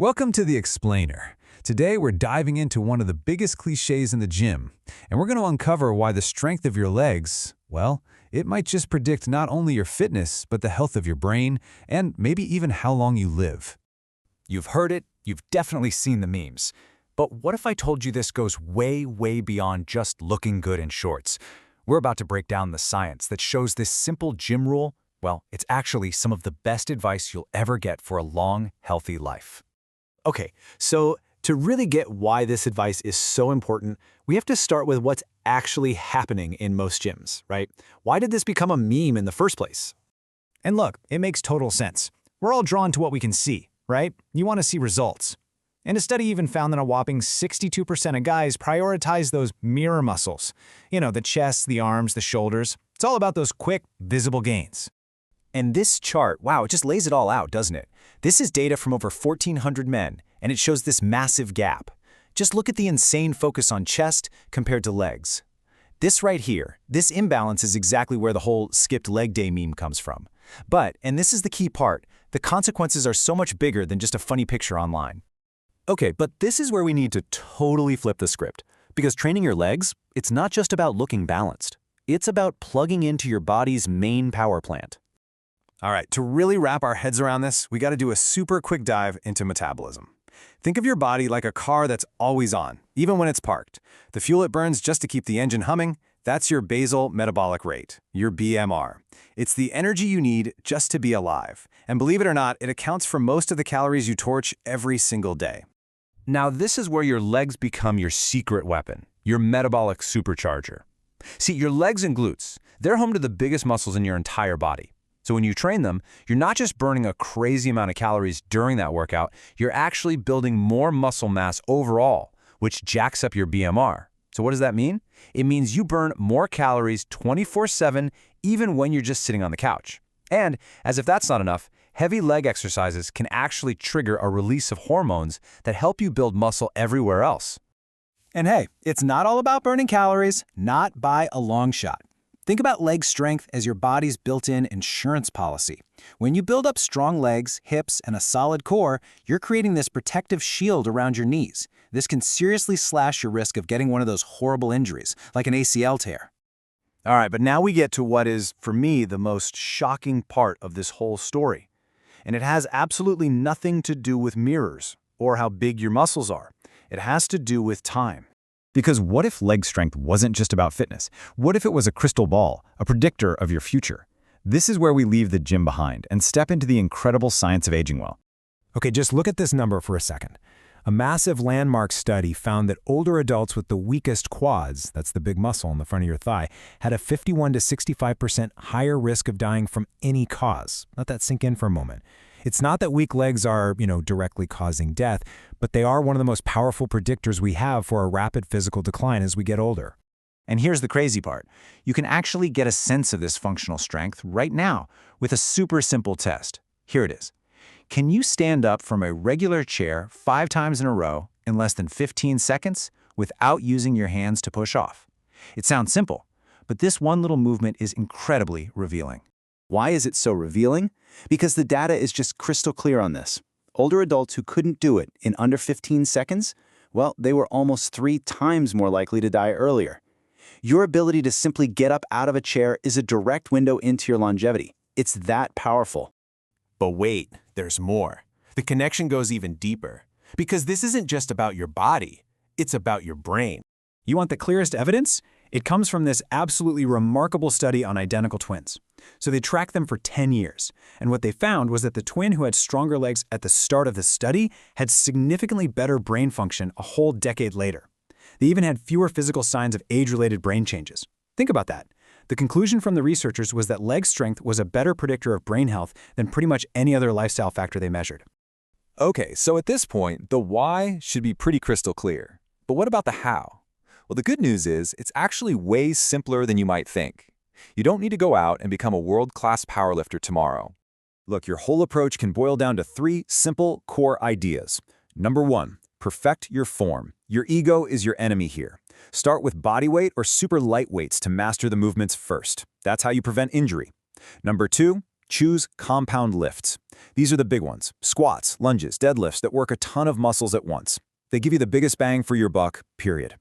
Welcome to The Explainer. Today we're diving into one of the biggest cliches in the gym, and we're going to uncover why the strength of your legs, well, it might just predict not only your fitness, but the health of your brain, and maybe even how long you live. You've heard it, you've definitely seen the memes. But what if I told you this goes way, way beyond just looking good in shorts? We're about to break down the science that shows this simple gym rule, well, it's actually some of the best advice you'll ever get for a long, healthy life. Okay, so to really get why this advice is so important, we have to start with what's actually happening in most gyms, right? Why did this become a meme in the first place? And look, it makes total sense. We're all drawn to what we can see, right? You want to see results. And a study even found that a whopping 62% of guys prioritize those mirror muscles. You know, the chest, the arms, the shoulders. It's all about those quick, visible gains. And this chart, wow, it just lays it all out, doesn't it? This is data from over 1,400 men, and it shows this massive gap. Just look at the insane focus on chest compared to legs. This right here, this imbalance is exactly where the whole skipped leg day meme comes from. But, and this is the key part, the consequences are so much bigger than just a funny picture online. Okay, but this is where we need to totally flip the script. Because training your legs, it's not just about looking balanced. It's about plugging into your body's main power plant. All right, to really wrap our heads around this, we got to do a super quick dive into metabolism. Think of your body like a car that's always on, even when it's parked. The fuel it burns just to keep the engine humming, that's your basal metabolic rate, your BMR. It's the energy you need just to be alive. And believe it or not, it accounts for most of the calories you torch every single day. Now this is where your legs become your secret weapon, your metabolic supercharger. See, your legs and glutes, they're home to the biggest muscles in your entire body. So when you train them, you're not just burning a crazy amount of calories during that workout, you're actually building more muscle mass overall, which jacks up your BMR. So what does that mean? It means you burn more calories 24/7, even when you're just sitting on the couch. And as if that's not enough, heavy leg exercises can actually trigger a release of hormones that help you build muscle everywhere else. And hey, it's not all about burning calories, not by a long shot. Think about leg strength as your body's built-in insurance policy. When you build up strong legs, hips, and a solid core, you're creating this protective shield around your knees. This can seriously slash your risk of getting one of those horrible injuries, like an ACL tear. All right, but now we get to what is, for me, the most shocking part of this whole story. And it has absolutely nothing to do with mirrors or how big your muscles are. It has to do with time. Because what if leg strength wasn't just about fitness? What if it was a crystal ball, a predictor of your future? This is where we leave the gym behind and step into the incredible science of aging well. Okay, just look at this number for a second. A massive landmark study found that older adults with the weakest quads, that's the big muscle in the front of your thigh, had a 51 to 65% higher risk of dying from any cause. Let that sink in for a moment. It's not that weak legs are, directly causing death, but they are one of the most powerful predictors we have for a rapid physical decline as we get older. And here's the crazy part. You can actually get a sense of this functional strength right now with a super simple test. Here it is. Can you stand up from a regular chair 5 times in a row in less than 15 seconds without using your hands to push off? It sounds simple, but this one little movement is incredibly revealing. Why is it so revealing? Because the data is just crystal clear on this. Older adults who couldn't do it in under 15 seconds, well, they were almost 3 times more likely to die earlier. Your ability to simply get up out of a chair is a direct window into your longevity. It's that powerful. But wait, there's more. The connection goes even deeper. Because this isn't just about your body, it's about your brain. You want the clearest evidence? It comes from this absolutely remarkable study on identical twins. So they tracked them for 10 years, and what they found was that the twin who had stronger legs at the start of the study had significantly better brain function a whole decade later. They even had fewer physical signs of age-related brain changes. Think about that. The conclusion from the researchers was that leg strength was a better predictor of brain health than pretty much any other lifestyle factor they measured. Okay, so at this point, the why should be pretty crystal clear. But what about the how? Well, the good news is it's actually way simpler than you might think. You don't need to go out and become a world-class powerlifter tomorrow. Look, your whole approach can boil down to 3 simple core ideas. Number 1, perfect your form. Your ego is your enemy here. Start with body weight or super light weights to master the movements first. That's how you prevent injury. Number 2, Choose compound lifts. These are the big ones: squats, lunges, deadlifts that work a ton of muscles at once. They give you the biggest bang for your buck, period.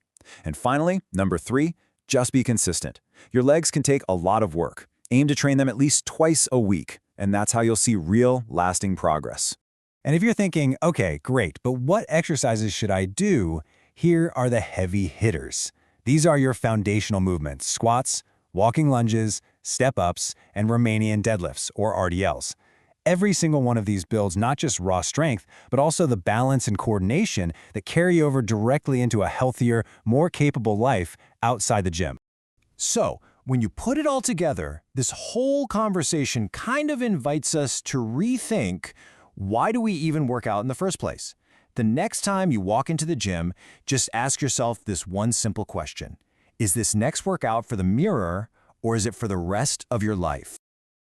And finally, number 3, just be consistent. Your legs can take a lot of work. Aim to train them at least twice a week, and that's how you'll see real, lasting progress. And if you're thinking, okay, great, but what exercises should I do? Here are the heavy hitters. These are your foundational movements: squats, walking lunges, step-ups, and Romanian deadlifts, or RDLs. Every single one of these builds not just raw strength, but also the balance and coordination that carry over directly into a healthier, more capable life outside the gym. So, when you put it all together, this whole conversation kind of invites us to rethink, why do we even work out in the first place? The next time you walk into the gym, just ask yourself this one simple question: is this next workout for the mirror, or is it for the rest of your life?